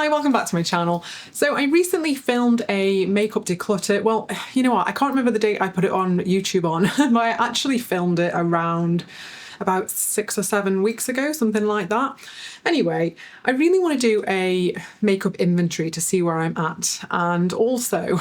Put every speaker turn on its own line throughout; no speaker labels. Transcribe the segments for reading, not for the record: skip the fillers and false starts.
Hi, welcome back to my channel. So I recently filmed a makeup declutter. Well, you know what, I can't remember the date I put it on YouTube on, but I actually filmed it around about 6 or 7 weeks ago, something like that. Anyway, I really want to do a makeup inventory to see where I'm at, and also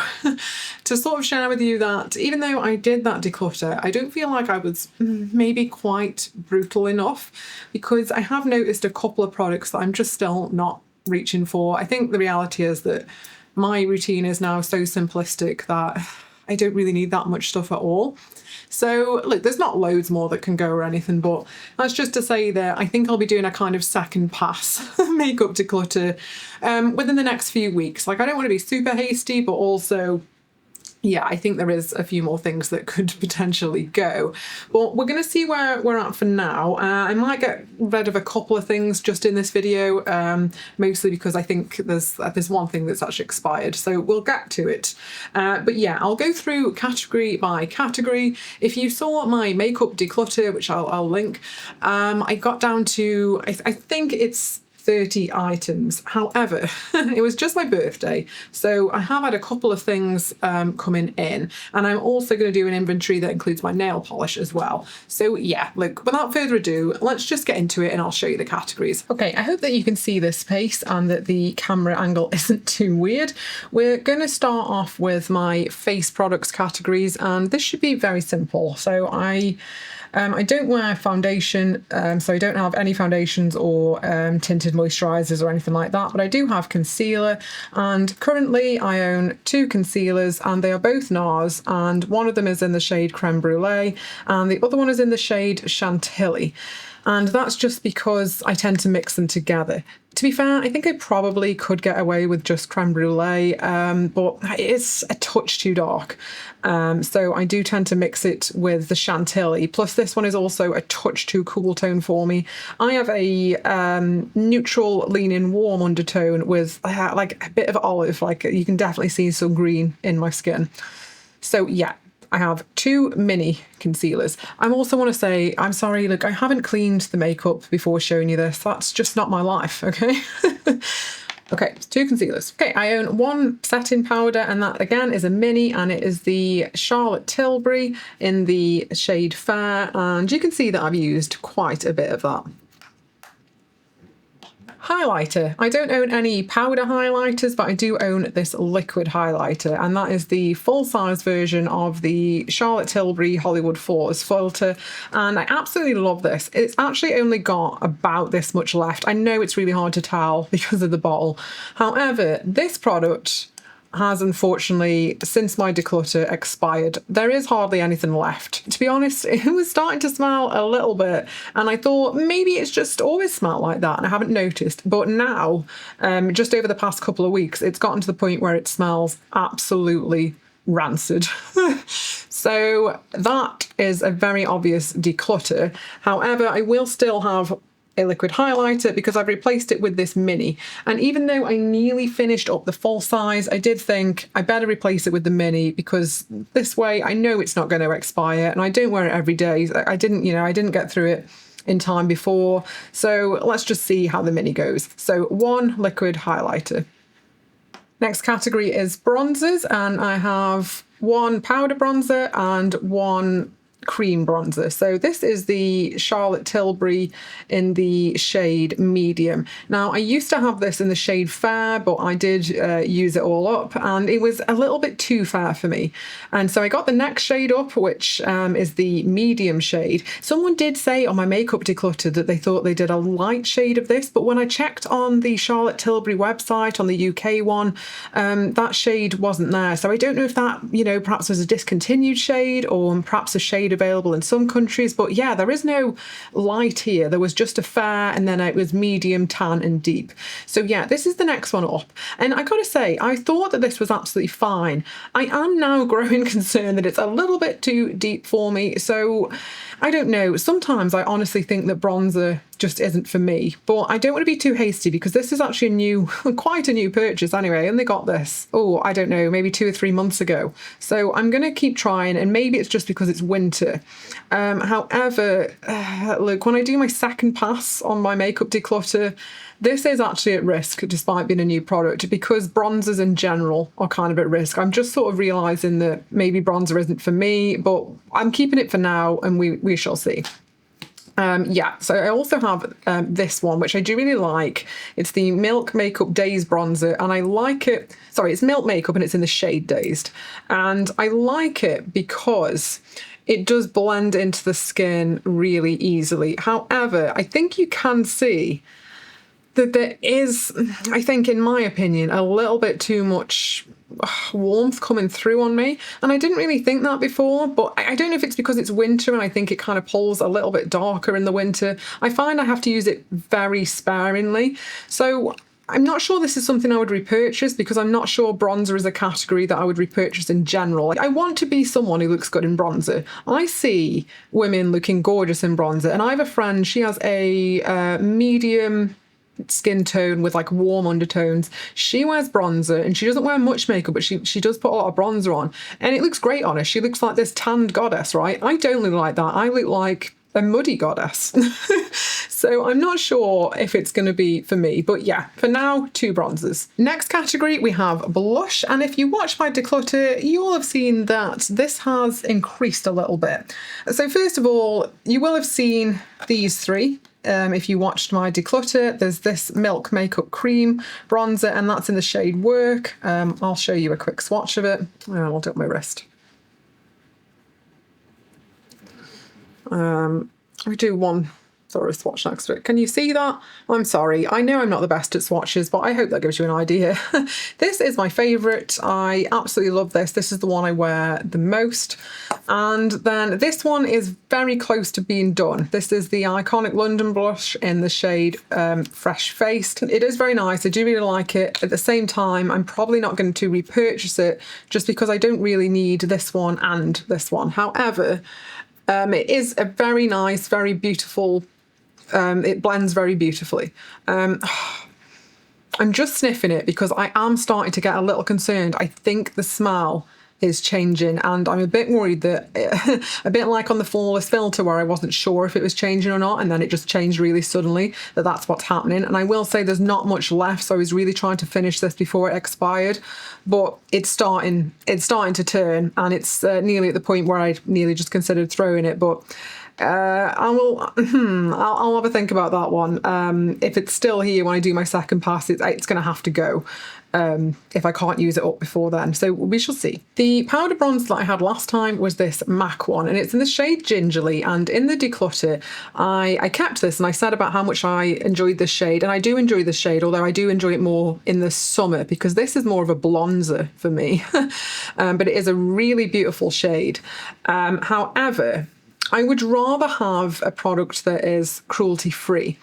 to sort of share with you that even though I did that declutter, I don't feel like I was maybe quite brutal enough, because I have noticed a couple of products that I'm just still not reaching for. I think the reality is that my routine is now so simplistic that I don't really need that much stuff at all. So look, there's not loads more that can go or anything, but that's just to say that I think I'll be doing a kind of second pass makeup declutter within the next few weeks. Like, I don't want to be super hasty, but also, yeah, I think there is a few more things that could potentially go. But we're going to see where we're at for now. I might get rid of a couple of things just in this video, mostly because I think there's one thing that's actually expired. So we'll get to it. But yeah, I'll go through category by category. If you saw my makeup declutter, which I'll link, I got down to, I think it's 30 items. However, it was just my birthday, so I have had a couple of things coming in, and I'm also going to do an inventory that includes my nail polish as well. So yeah, look, without further ado, let's just get into it and I'll show you the categories. Okay, I hope that you can see this space and that the camera angle isn't too weird. We're going to start off with my face products categories, and this should be very simple. So I don't wear foundation, so I don't have any foundations or tinted moisturisers or anything like that, but I do have concealer, and currently I own 2 concealers, and they are both NARS, and one of them is in the shade Creme Brulee and the other one is in the shade Chantilly. And that's just because I tend to mix them together. To be fair, I think I probably could get away with just Creme Brulee, but it's a touch too dark. So I do tend to mix it with the Chantilly. Plus this one is also a touch too cool tone for me. I have a neutral leaning warm undertone with like a bit of olive, like you can definitely see some green in my skin. So yeah, I have 2 mini concealers. I also want to say, I'm sorry, look, I haven't cleaned the makeup before showing you this. That's just not my life, okay? Okay, 2 concealers. Okay, I own 1 setting powder, and that again is a mini, and it is the Charlotte Tilbury in the shade Fair, and you can see that I've used quite a bit of that. Highlighter. I don't own any powder highlighters, but I do own this liquid highlighter, and that is the full-size version of the Charlotte Tilbury Hollywood Fours filter, and I absolutely love this. It's actually only got about this much left. I know it's really hard to tell because of the bottle. However, this product has unfortunately, since my declutter, expired. There is hardly anything left. To be honest, it was starting to smell a little bit, and I thought maybe it's just always smelled like that and I haven't noticed. But now, just over the past couple of weeks, it's gotten to the point where it smells absolutely rancid. So that is a very obvious declutter. However, I will still have a liquid highlighter because I've replaced it with this mini, and even though I nearly finished up the full size, I did think I better replace it with the mini, because this way I know it's not going to expire, and I don't wear it every day. I didn't get through it in time before, so let's just see how the mini goes. So 1 liquid highlighter. Next category is bronzers, and I have 1 powder bronzer and 1 cream bronzer. So this is the Charlotte Tilbury in the shade medium. Now I used to have this in the shade Fair, but I did use it all up, and it was a little bit too fair for me, and so I got the next shade up, which is the medium shade. Someone did say on my makeup declutter that they thought they did a light shade of this, but when I checked on the Charlotte Tilbury website, on the UK one, that shade wasn't there. So I don't know if that, perhaps was a discontinued shade, or perhaps a shade available in some countries, but yeah, there is no light here. There was just a fair, and then it was medium, tan and deep. So yeah, this is the next one up, and I gotta say, I thought that this was absolutely fine. I am now growing concerned that it's a little bit too deep for me, so I don't know. Sometimes I honestly think that bronzer just isn't for me. But I don't want to be too hasty because this is actually a new, quite a new purchase anyway. I only got this, I don't know, maybe 2 or 3 months ago. So I'm going to keep trying, and maybe it's just because it's winter. However, look, when I do my second pass on my makeup declutter, this is actually at risk despite being a new product, because bronzers in general are kind of at risk. I'm just sort of realising that maybe bronzer isn't for me, but I'm keeping it for now and we shall see. Yeah, so I also have this one, which I do really like. It's the Milk Makeup Dazed Bronzer, and I like it. Sorry, it's Milk Makeup and it's in the shade Dazed. And I like it because it does blend into the skin really easily. However, I think you can see that there is, I think, in my opinion, a little bit too much warmth coming through on me. And I didn't really think that before, but I don't know if it's because it's winter and I think it kind of pulls a little bit darker in the winter. I find I have to use it very sparingly. So I'm not sure this is something I would repurchase, because I'm not sure bronzer is a category that I would repurchase in general. I want to be someone who looks good in bronzer. I see women looking gorgeous in bronzer, and I have a friend, she has a medium skin tone with like warm undertones. She wears bronzer and she doesn't wear much makeup, but she does put a lot of bronzer on, and it looks great on her. She looks like this tanned goddess, right? I don't look like that. I look like a muddy goddess. So I'm not sure if it's going to be for me, but yeah, for now, 2 bronzers. Next category, we have blush, and if you watch my declutter, you'll have seen that this has increased a little bit. So first of all, you will have seen these 3. If you watched my declutter, there's this Milk Makeup Cream bronzer, and that's in the shade Work. I'll show you a quick swatch of it. I'll do it on my wrist. We do one thorough swatch next to it. Can you see that? I'm sorry. I know I'm not the best at swatches, but I hope that gives you an idea. This is my favourite. I absolutely love this. This is the one I wear the most. And then this one is very close to being done. This is the Iconic London blush in the shade Fresh Faced. It is very nice. I do really like it. At the same time, I'm probably not going to repurchase it just because I don't really need this one and this one. However, it is a very nice, very beautiful, it blends very beautifully. I'm just sniffing it because I am starting to get a little concerned. I think the smell is changing, and I'm a bit worried that, a bit like on the Flawless filter where I wasn't sure if it was changing or not, and then it just changed really suddenly, that's what's happening. And I will say there's not much left, so I was really trying to finish this before it expired, but it's starting to turn, and it's nearly at the point where I nearly just considered throwing it, but I'll have a think about that one. If it's still here when I do my second pass, it's going to have to go. If I can't use it up before then. So we shall see. The powder bronze that I had last time was this MAC one, and it's in the shade Gingerly, and in the declutter I kept this, and I said about how much I enjoyed this shade, and I do enjoy this shade, although I do enjoy it more in the summer because this is more of a blonzer for me. But it is a really beautiful shade. However, I would rather have a product that is cruelty-free,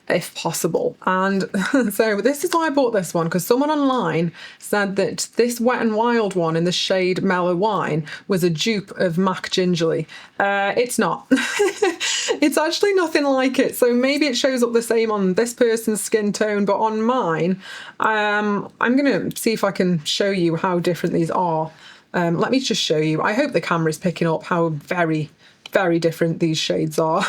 if possible. And so this is why I bought this one, because someone online said that this Wet n Wild one in the shade Mellow Wine was a dupe of MAC Gingerly. It's not. It's actually nothing like it. So maybe it shows up the same on this person's skin tone, but on mine, I'm going to see if I can show you how different these are. Let me just show you. I hope the camera's picking up how very different these shades are.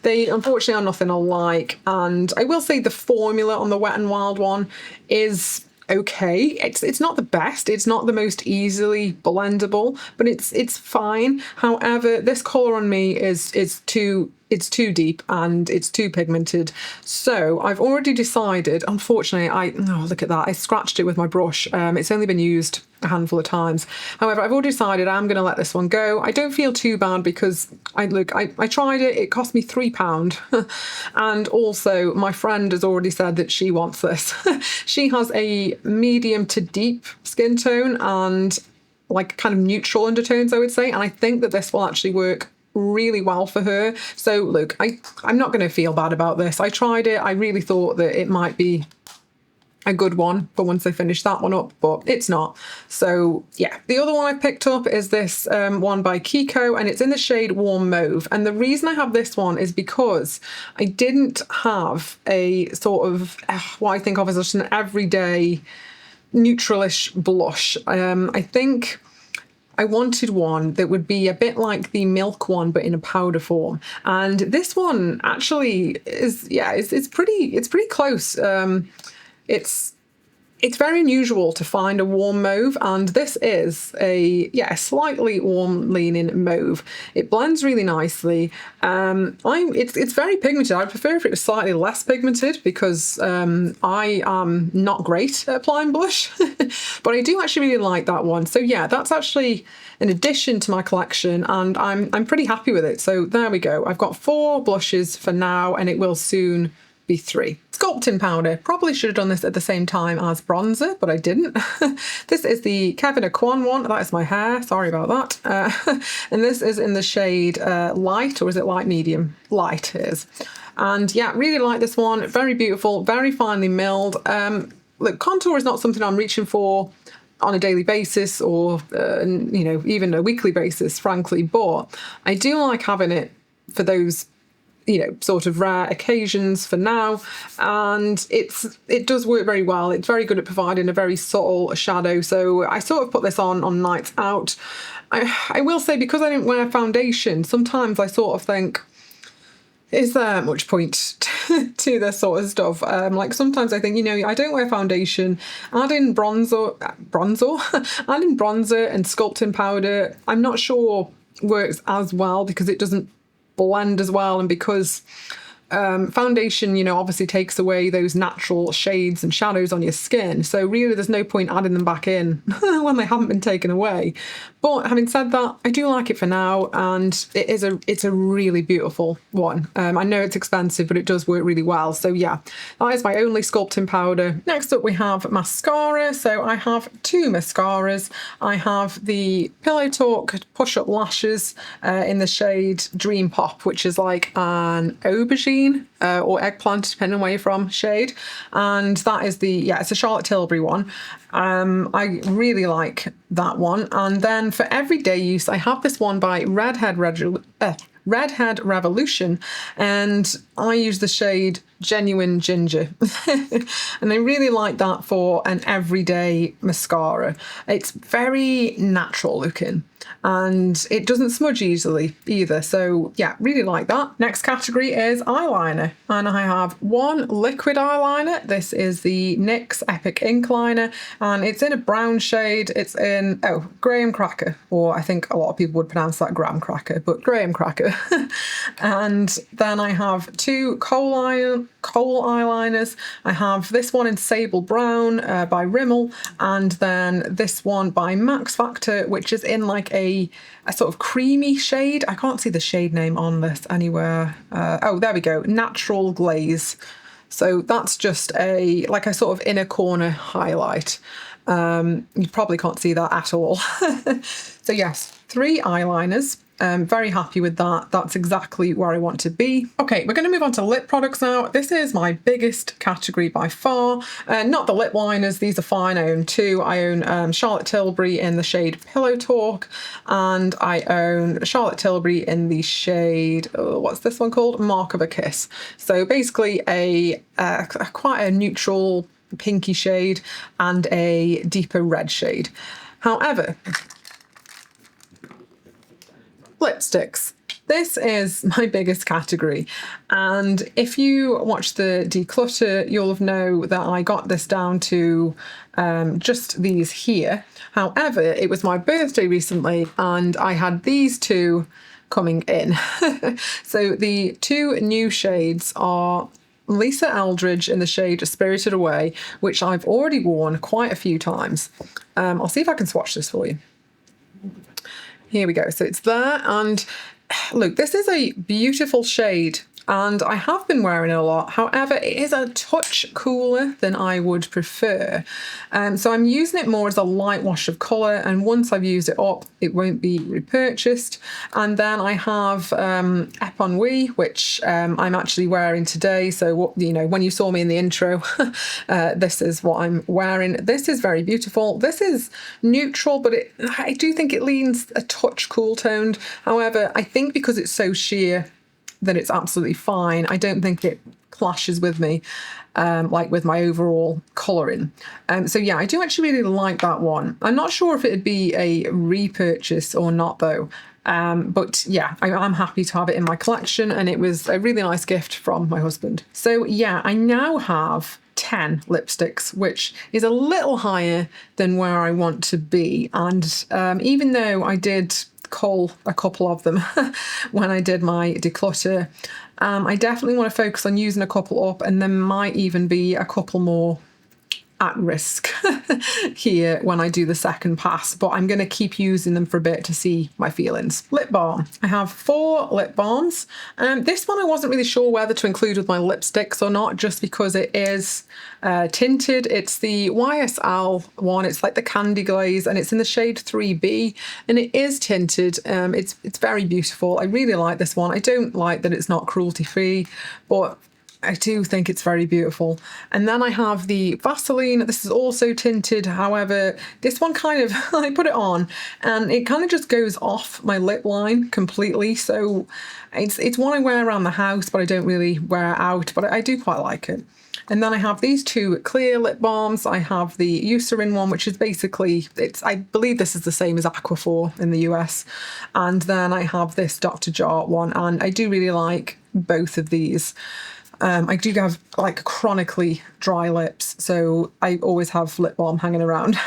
They unfortunately are nothing alike, and I will say the formula on the Wet n Wild one is okay. It's not the best, it's not the most easily blendable, but it's fine. However, this colour on me is too deep and it's too pigmented. So I've already decided, unfortunately, look at that, I scratched it with my brush. It's only been used a handful of times. However, I've already decided I'm going to let this one go. I don't feel too bad because I tried it cost me £3. And also my friend has already said that she wants this. She has a medium to deep skin tone and like kind of neutral undertones, I would say, and I think that this will actually work really well for her. So look, I'm not going to feel bad about this. I tried it. I really thought that it might be a good one for once I finish that one up, but it's not. So yeah, the other one I picked up is this one by Kiko, and it's in the shade Warm Mauve. And the reason I have this one is because I didn't have a sort of what I think of as just an everyday neutralish blush. I think I wanted one that would be a bit like the Milk one, but in a powder form. And this one actually is, yeah, it's pretty close. It's very unusual to find a warm mauve, and this is a slightly warm leaning mauve. It blends really nicely. It's very pigmented. I'd prefer if it was slightly less pigmented because I am not great at applying blush, but I do actually really like that one. So yeah, that's actually an addition to my collection, and I'm pretty happy with it. So there we go. I've got 4 blushes for now, and it will soon be 3. Sculpting powder. Probably should have done this at the same time as bronzer, but I didn't. This is the Kevin Aquan one. That is my hair. Sorry about that. And this is in the shade light, or is it light medium? Light it is. And yeah, really like this one. Very beautiful, very finely milled. Look, contour is not something I'm reaching for on a daily basis or, even a weekly basis, frankly, but I do like having it for those sort of rare occasions for now, and it does work very well. It's very good at providing a very subtle shadow, so I sort of put this on nights out. I will say, because I didn't wear foundation, sometimes I sort of think, is there much point to this sort of stuff? Like sometimes I think, I don't wear foundation, adding bronzer and sculpting powder, I'm not sure works as well because it doesn't blend as well, and because foundation obviously takes away those natural shades and shadows on your skin, so really there's no point adding them back in when they haven't been taken away. But having said that, I do like it for now, and it's a really beautiful one. I know it's expensive, but it does work really well. So yeah, that is my only sculpting powder. Next up we have mascara. So I have 2 mascaras. I have the Pillow Talk Push Up Lashes in the shade Dream Pop, which is like an aubergine or eggplant, depending on where you're from, shade. And that is it's a Charlotte Tilbury one. I really like that one. And then for everyday use, I have this one by Redhead Revolution, and I use the shade Genuine Ginger. And I really like that for an everyday mascara. It's very natural looking, and it doesn't smudge easily either. So yeah, really like that. Next category is eyeliner, and I have 1 liquid eyeliner. This is the NYX Epic Ink Liner, and it's in a brown shade. It's in Graham Cracker, or I think a lot of people would pronounce that Graham Cracker, but Graham Cracker. And then I have 2 kohl eyeliners. I have this one in Sable Brown by Rimmel, and then this one by Max Factor, which is in like a sort of creamy shade. I can't see the shade name on this anywhere. Oh, there we go. Natural Glaze. So that's just a sort of inner corner highlight. You probably can't see that at all. So yes, 3 eyeliners. Very happy with that. That's exactly where I want to be. Okay, we're going to move on to lip products now. This is my biggest category by far. Not the lip liners, these are fine. I own 2. I own Charlotte Tilbury in the shade Pillow Talk, and I own Charlotte Tilbury in the shade, what's this one called? Mark of a Kiss. So basically a quite a neutral pinky shade and a deeper red shade. However, lipsticks. This is my biggest category, and if you watch the declutter, you'll know that I got this down to just these here. However, it was my birthday recently, and I had these 2 coming in. So the 2 new shades are Lisa Eldridge in the shade Spirited Away, which I've already worn quite a few times. I'll see if I can swatch this for you. Here we go. So it's there, and look, this is a beautiful shade and I have been wearing it a lot. However, it is a touch cooler than I would prefer. So I'm using it more as a light wash of colour, and once I've used it up, it won't be repurchased. And then I have Epon, which I'm actually wearing today. So what, you know, when you saw me in the intro, this is what I'm wearing. This is very beautiful. This is neutral, but I do think it leans a touch cool toned. However, I think because it's so sheer, that it's absolutely fine. I don't think it clashes with me, like with my overall colouring. So yeah, I do actually really like that one. I'm not sure if it'd be a repurchase or not though. But yeah, I'm happy to have it in my collection, and it was a really nice gift from my husband. So yeah, I now have 10 lipsticks, which is a little higher than where I want to be. And even though I did cull a couple of them when I did my declutter, I definitely want to focus on using a couple up, and there might even be a couple more at risk here when I do the second pass, but I'm going to keep using them for a bit to see my feelings. Lip balm. I have 4 lip balms. This one I wasn't really sure whether to include with my lipsticks or not, just because it is tinted. It's the YSL one. It's like the candy glaze, and it's in the shade 3B, and it is tinted. It's very beautiful. I really like this one. I don't like that it's not cruelty free, but I do think it's very beautiful. And then I have the Vaseline. This is also tinted. However, this one kind of, I put it on and it kind of just goes off my lip line completely. So it's one I wear around the house, but I don't really wear out, but I do quite like it. And then I have these 2 clear lip balms. I have the Eucerin one, which is basically, I believe this is the same as Aquaphor in the US. And then I have this Dr. Jart one, and I do really like both of these. I do have like chronically dry lips, so I always have lip balm hanging around.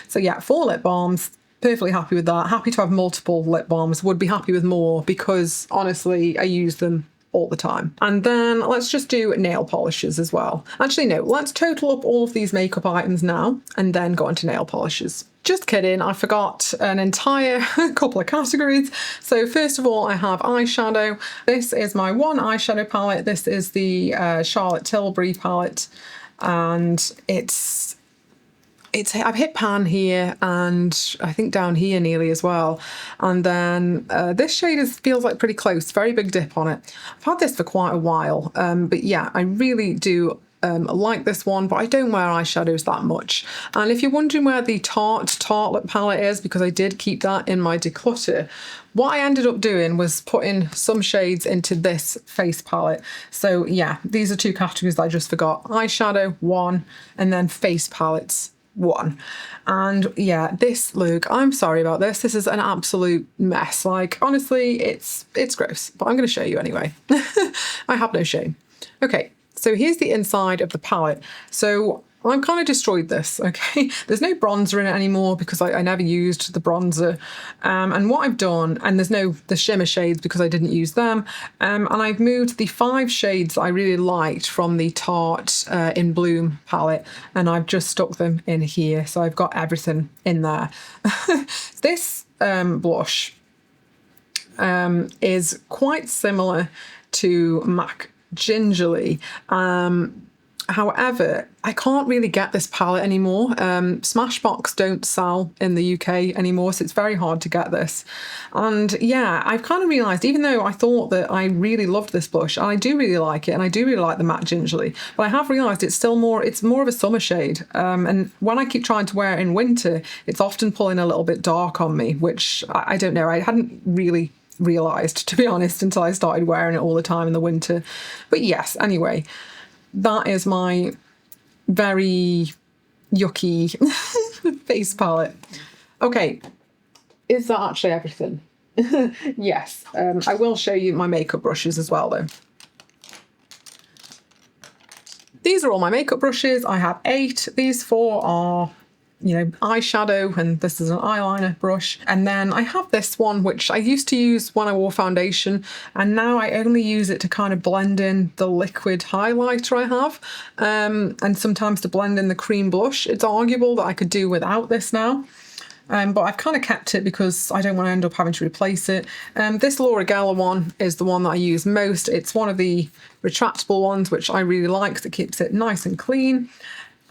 So yeah, 4 lip balms, perfectly happy with that. Happy to have multiple lip balms, would be happy with more because honestly, I use them all the time. And then let's just do nail polishes as well. Actually, no, let's total up all of these makeup items now and then go on to nail polishes. Just kidding, I forgot an entire couple of categories. So first of all, I have eyeshadow. This is my one eyeshadow palette. This is the Charlotte Tilbury palette, and I've hit pan here and I think down here nearly as well. And then this shade feels like pretty close, very big dip on it. I've had this for quite a while, but yeah, I really do like this one, but I don't wear eyeshadows that much. And if you're wondering where the Tartelette palette is, because I did keep that in my declutter, what I ended up doing was putting some shades into this face palette. So yeah, these are 2 categories I just forgot. Eyeshadow 1, and then face palettes 1. And yeah, this look, I'm sorry about this. This is an absolute mess. Like, honestly, it's gross, but I'm going to show you anyway. I have no shame. Okay. So here's the inside of the palette. So I've kind of destroyed this, okay? There's no bronzer in it anymore because I never used the bronzer. And what I've done, and there's no the shimmer shades because I didn't use them. And I've moved the 5 shades I really liked from the Tarte in Bloom palette, and I've just stuck them in here. So I've got everything in there. This blush is quite similar to MAC Gingerly. However, I can't really get this palette anymore. Smashbox don't sell in the UK anymore, so it's very hard to get this. And yeah, I've kind of realised, even though I thought that I really loved this blush, and I do really like it, and I do really like the matte gingerly, but I have realised it's more of a summer shade. And when I keep trying to wear it in winter, it's often pulling a little bit dark on me, which I don't know, I hadn't really realised, to be honest, until I started wearing it all the time in the winter. But yes, anyway, that is my very yucky face palette. Okay, is that actually everything? Yes, I will show you my makeup brushes as well though. These are all my makeup brushes. I have 8. These 4 are, you know, eyeshadow, and this is an eyeliner brush. And then I have this one, which I used to use when I wore foundation, and now I only use it to kind of blend in the liquid highlighter I have, and sometimes to blend in the cream blush. It's arguable that I could do without this now. but I've kind of kept it because I don't want to end up having to replace it. This Laura Geller one is the one that I use most. It's one of the retractable ones, which I really like because it keeps it nice and clean.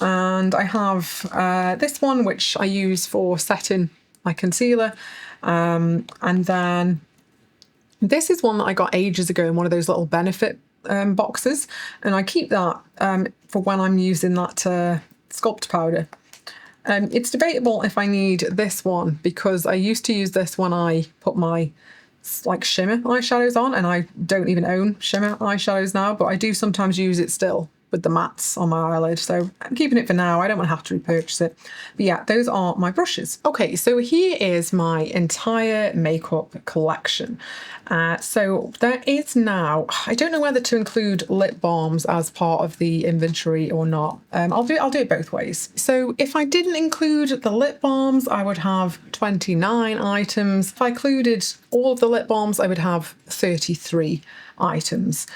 And I have this one, which I use for setting my concealer. And then this is one that I got ages ago in one of those little Benefit boxes. And I keep that for when I'm using that Sculpt powder. It's debatable if I need this one because I used to use this when I put my like shimmer eyeshadows on, and I don't even own shimmer eyeshadows now, but I do sometimes use it still with the mattes on my eyelid, so I'm keeping it for now. I don't want to have to repurchase it. But yeah, those are my brushes. Okay, so here is my entire makeup collection. So there is now, I don't know whether to include lip balms as part of the inventory or not. I'll do it both ways. So if I didn't include the lip balms, I would have 29 items. If I included all of the lip balms, I would have 33 items.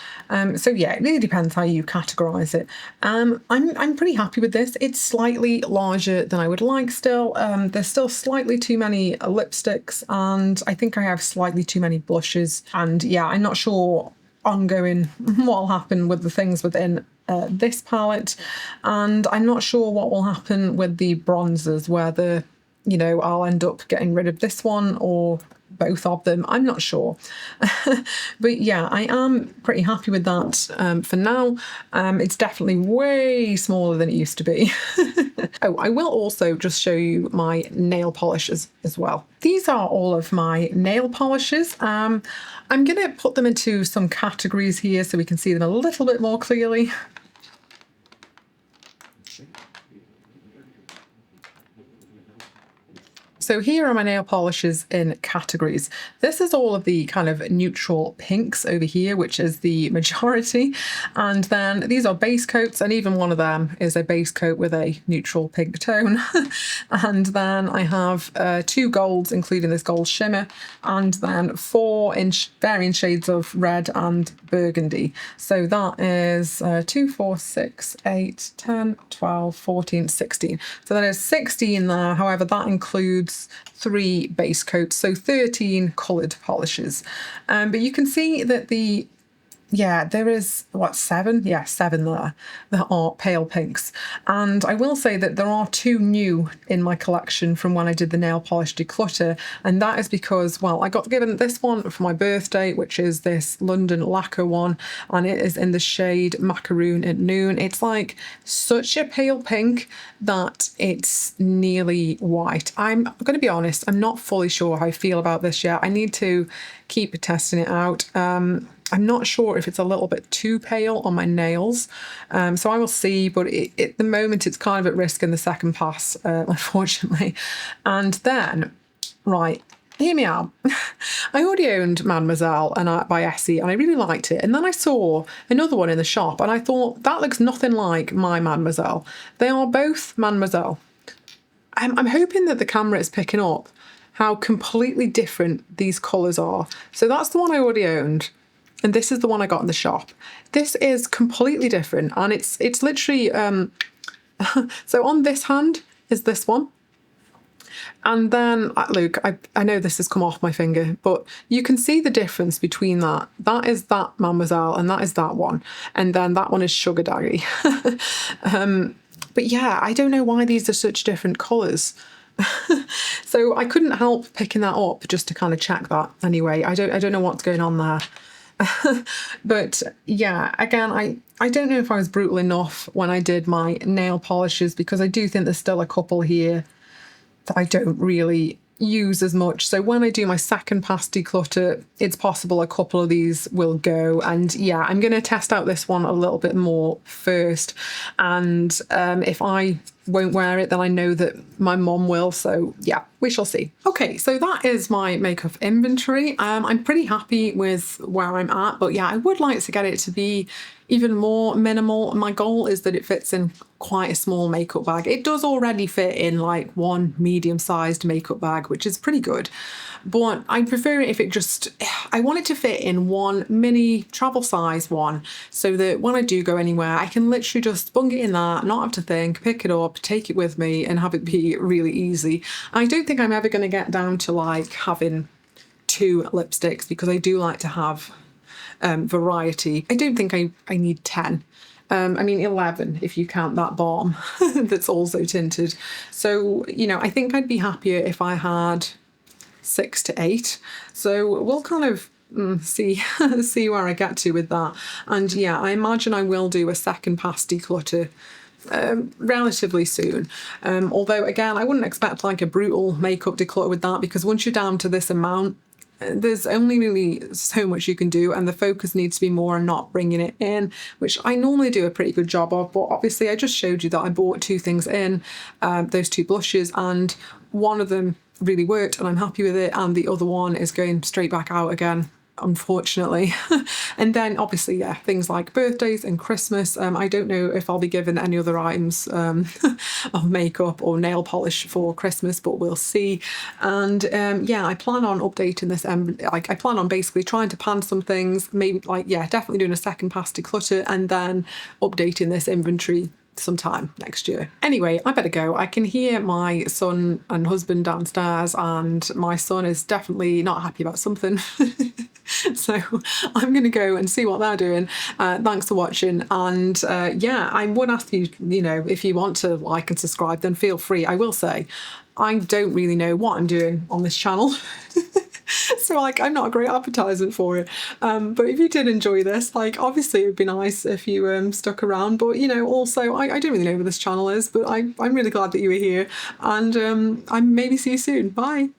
So yeah, it really depends how you categorize it. I'm pretty happy with this. It's slightly larger than I would like still. There's still slightly too many lipsticks, and I think I have slightly too many blushes. And yeah, I'm not sure ongoing what'll happen with the things within this palette, and I'm not sure what will happen with the bronzers, whether, you know, I'll end up getting rid of this one or both of them. I'm not sure. But yeah, I am pretty happy with that for now. It's definitely way smaller than it used to be. Oh, I will also just show you my nail polishes as well. These are all of my nail polishes. I'm going to put them into some categories here so we can see them a little bit more clearly. So here are my nail polishes in categories. This is all of the kind of neutral pinks over here, which is the majority. And then these are base coats, and even one of them is a base coat with a neutral pink tone. And then I have 2 golds, including this gold shimmer, and then 4 in varying shades of red and burgundy. So that is 2, 4, 6, 8, 10, 12, 14, 16. So that is 16 there. However, that includes 3 base coats, so 13 coloured polishes. But you can see that there is, what, 7? Yeah, 7 there that are pale pinks. And I will say that there are 2 new in my collection from when I did the nail polish declutter. And that is because, well, I got given this one for my birthday, which is this London Lacquer one. And it is in the shade Macaroon at Noon. It's like such a pale pink that it's nearly white. I'm going to be honest, I'm not fully sure how I feel about this yet. I need to keep testing it out. I'm not sure if it's a little bit too pale on my nails, so I will see, but at the moment it's kind of at risk in the second pass, unfortunately. And then, right, hear me out. I already owned Mademoiselle by Essie, and I really liked it. And then I saw another one in the shop, and I thought, that looks nothing like my Mademoiselle. They are both Mademoiselle. I'm hoping that the camera is picking up how completely different these colours are. So that's the one I already owned. And this is the one I got in the shop. This is completely different, and it's literally so on this hand is this one, and then look, I know this has come off my finger, but you can see the difference between that. That is that Mademoiselle, and that is that one, and then that one is Sugar Daddy. But yeah, I don't know why these are such different colours. So I couldn't help picking that up just to kind of check that. Anyway, I don't know what's going on there. But yeah, again, I don't know if I was brutal enough when I did my nail polishes, because I do think there's still a couple here that I don't really use as much. So when I do my second pass declutter, it's possible a couple of these will go. And yeah, I'm going to test out this one a little bit more first. And if I won't wear it, then I know that my mom will. So yeah, we shall see. Okay, so that is my makeup inventory. I'm pretty happy with where I'm at, but yeah, I would like to get it to be even more minimal. My goal is that it fits in quite a small makeup bag. It does already fit in like one medium-sized makeup bag, which is pretty good. but I prefer it if it just, I want it to fit in one mini travel size one, so that when I do go anywhere, I can literally just bung it in that, not have to think, pick it up, take it with me, and have it be really easy. I don't think I'm ever going to get down to like having 2 lipsticks, because I do like to have variety. I don't think I need 10. I mean 11 if you count that Balm that's also tinted. So, you know, I think I'd be happier if I had 6 to 8. So we'll kind of see where I get to with that. And yeah, I imagine I will do a second pass declutter relatively soon. Although again, I wouldn't expect like a brutal makeup declutter with that, because once you're down to this amount, there's only really so much you can do, and the focus needs to be more on not bringing it in, which I normally do a pretty good job of. But obviously I just showed you that I bought 2 things in, those 2 blushes, and one of them really worked and I'm happy with it, and the other one is going straight back out again, unfortunately. And then obviously, yeah, things like birthdays and Christmas. I don't know if I'll be given any other items of makeup or nail polish for Christmas, but we'll see. And yeah, I plan on updating this, like I plan on basically trying to pan some things, maybe like, yeah, definitely doing a second pass declutter, and then updating this inventory sometime next year. Anyway, I better go. I can hear my son and husband downstairs, and my son is definitely not happy about something. So I'm going to go and see what they're doing. Thanks for watching. And yeah, I would ask you, you know, if you want to like and subscribe, then feel free. I will say, I don't really know what I'm doing on this channel. So like, I'm not a great advertisement for it. But if you did enjoy this, like obviously it would be nice if you stuck around. But you know, also I don't really know where this channel is, but I'm really glad that you were here, and I maybe see you soon. Bye.